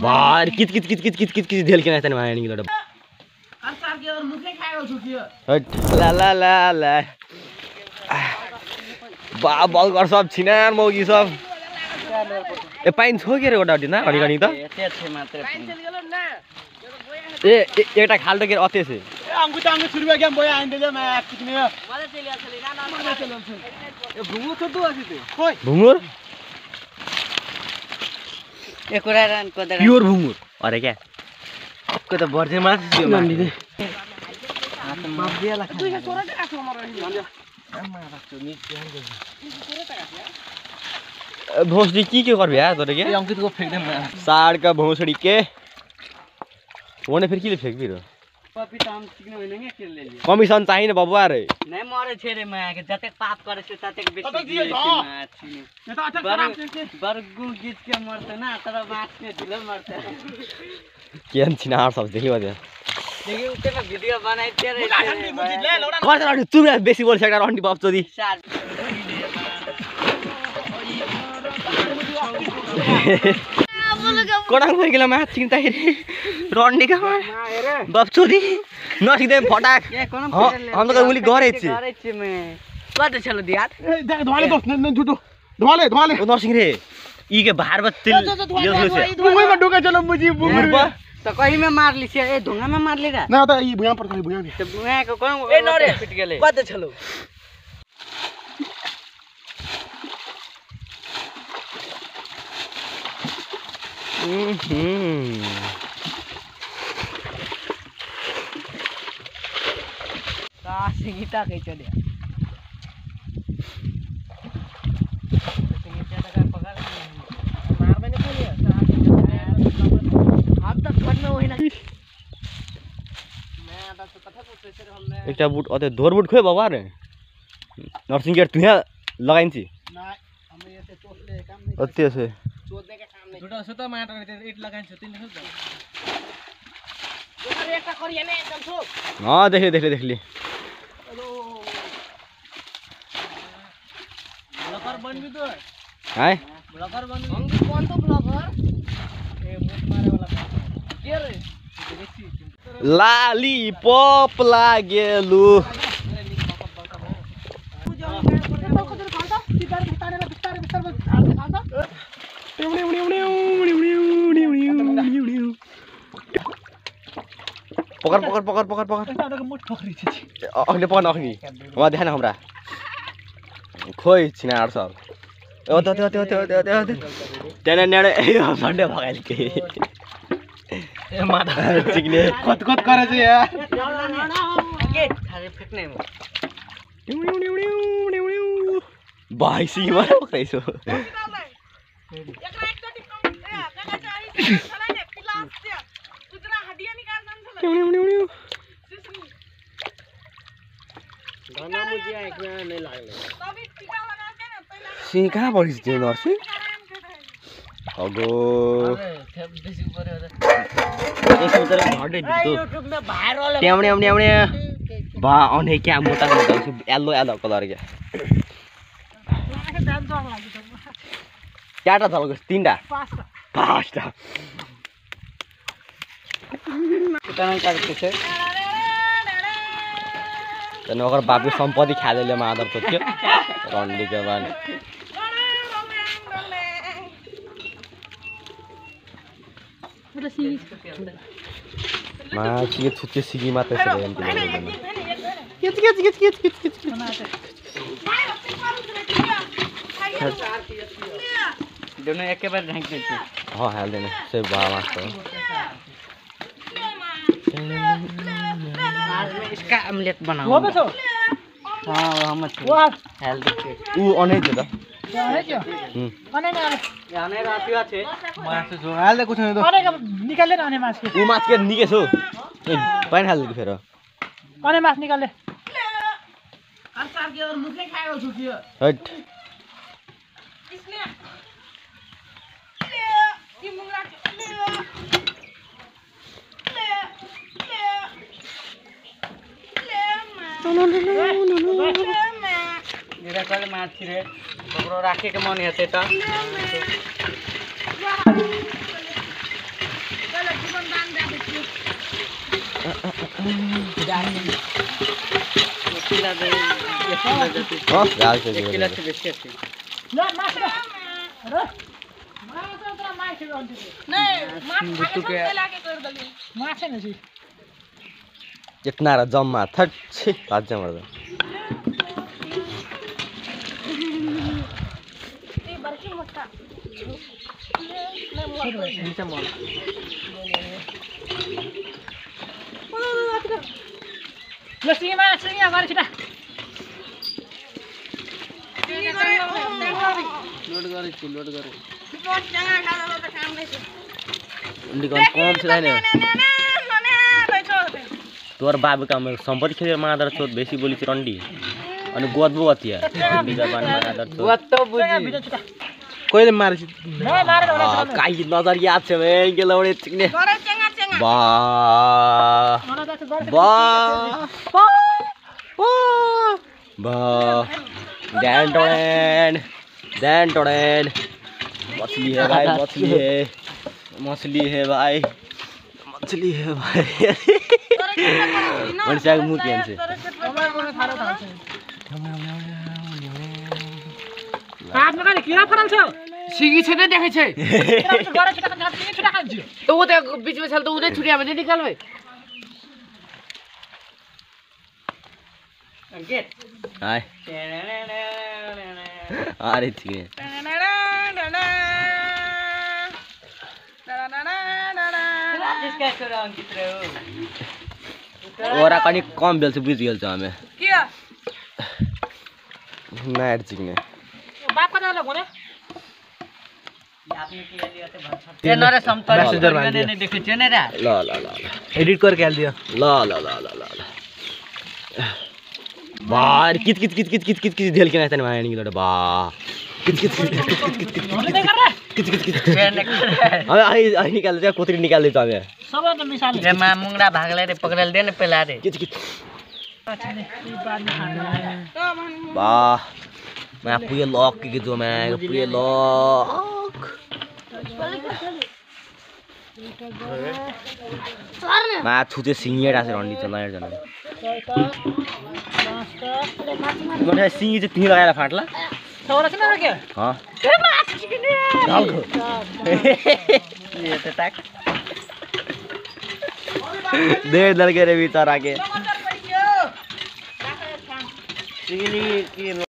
बार कित कित कित कित कित कित कित ढेल के नाचने में आने की लड़ा अंसार के और मुझे खाएगा छुट्टी हट ला ला ला ला बा बल कर सब छिनार मौगी सब ए पाइन छो के रे ओडा दिना घडी घडी त एते छ मात्र पाइन चल गेलो ना ए एउटा खाल्टो के अते छ अंगु त अंगु सुरुवा गेम बोया आइन देले मा कितने मले चलिया छले ना मले चलन छ ए भुंगुर छ दु आसी ते खोइ भुंगुर ए कुरा रान कोदरा प्योर भुंगुर अरे क्या को त बर्जे माछ दियो मान्दी दे बाप दियाला खा 200 टका छ मरो नि आमा राख्छु नि ध्यान गर्नु 200 टका छ भोसडी के कर भ्या तोरे के अंकित को फेंक दे मैं साड़ का भोसड़ी के ओने फिर के फेंक बिरो पपी त हम सिग्न होइन के ले लिए कमिसन चाहिए बबुआ रे नै मरे छे रे मैं के जते पाप करे छ तते बेसी दिए माछी ने त अटक खराब बरगु गीत के मरते ना तर माछ ने ढिलो मरते केन छिनार सब देखियो दे देखि उते में भिडियो बनाइ तेरे कर तू बेसी बोल सकता रन्डी बाप चोदी कोडाङ फर्किला माछ चिन्ता रन्डी का बाप चोदी नसिदे फटाक हम तो उली गरे छ मैं कत छलो दियात देख धवाले दोस्त न झुटो धवाले धवाले ओ नरसिंह रे ई के बाहर बत तिल यो छ बुंगै में ढुके चलो मुजी बुंगै बुंगै त कहीं में मार ली ए ढुंगा में मार ली रा ना त ई भुया पर खाली भुया त भुया को कोन ए नरे पिट गेले कत छलो गीता कहीं चले एकटा बुट अते धोर बुट खोइ बाबा रे नरसिंह गेट तुया लगाइन्छ ना हम ये से टोसले काम नहीं अते से चोदने का काम नहीं झुटा सुता माटर में इट लगाइन्छ तिन हो दोसर एकटा करिए ने एकदम सो हां देखले ब्लॉगर बन भी तो हाय ब्लॉगर बन हम भी कौन तो ब्लॉगर ए मुट मारे वाला के रे लालीपॉप लागेलु पकड़ अखिले पकड़ अखि वहाँ देखा न हमरा खोइ छिनार सब त्यहाँ नेडे झन्डे भगाइल के ए माता चिक्ने कत करे छ यार के थारे फेक्ने भाइ सीमा पक्राइसो सिंह कहाँ पढिस त्यो नर्सिङ अगो बा अने क्या मोटा येलो येलो कलर क्या क्याटा थलको तीनटा पाँचटा नगर बाबु सम्पत्ति खाँदैले मादर खोज्यो रन्डीको बानी माछी छुच्चे सिगी मात्रै छ दोनों एक के बार ढंग से हाँ हाल देना से बाबा तो आज मैं इसका ऑमलेट वो बनाऊंगा बसो हां हम वो हेल्दी के ऊ अनै छ त है क्या अने ना आने रातिया छे माछ जो हाल दे कुछ नहीं दो अने का निकाल ले अने माछ के ऊ माछ के निके छु पाइन हाल दे फेर अने माछ निकाल ले अंसार के और मुझे खाएगा छुट्टी हट इसने ये मुंगरा मेरा कल माछी रे पकड़ो राखे के मन हेते त बेसी अच्छी ल माछ र अरे माछ त माछ गर्छ माछ छैन सी इतना र जम्मा थट छे राज्य मर्दा ल सिङमा सिङमा गरे छिटा लोड गरे उनले कम छैन तोर बाबु काम सम्पत्ति खेलेर मादर चोत बेसी बोली रन्डी अनि गोदबो अतिया बिगा बान मादर चोत गत्तो बुझी कहिले मार्छ न मारेर होला काई नजर याद छ बे गेलौडे चिक्ने बा बा बा डैन टोडेन मछली है भाई मछली है भाई मनुष्य मुख हेर्छ काट्न गरे किरा फरल छ सिगी छैन देखे छै गरे छिटा सिङी छुटा खान्छ त उ त बीचमा छल त उले छुट्या भने निकाल भाइ गेट हाय अरे ठीक है जिसका छोरा अंकित रे ओरा कनी कम बेल्छ बुझ गेल छ हमे के नाइट चिक्ने बाप का जाला भने आपने के लिए तो भर ए नरे संपर्क मैसेंजर मान दिया ने देखे छ ने रा ल एडिट करके हाल दियो ल बार कित धेल के नाचन माया निकल बा कित अबे आई निकाल दे कोतरी निकाल दे त हमे सब त मिसाल रे मा मुंगडा भागले रे पकड़ल दे न पेला रे कित वाह मैं पूरे लॉक के दो मैं पूरे लॉक मैं छुते सिंगेडा से रन्डी चला यार जाना मैले सिंगी चाहिँ तिमी लगाएर फाट्ला छोरा छैन र के ह ए माछ चिक्ने ये त टाक दे दल के रे बिचारा के सिगनी की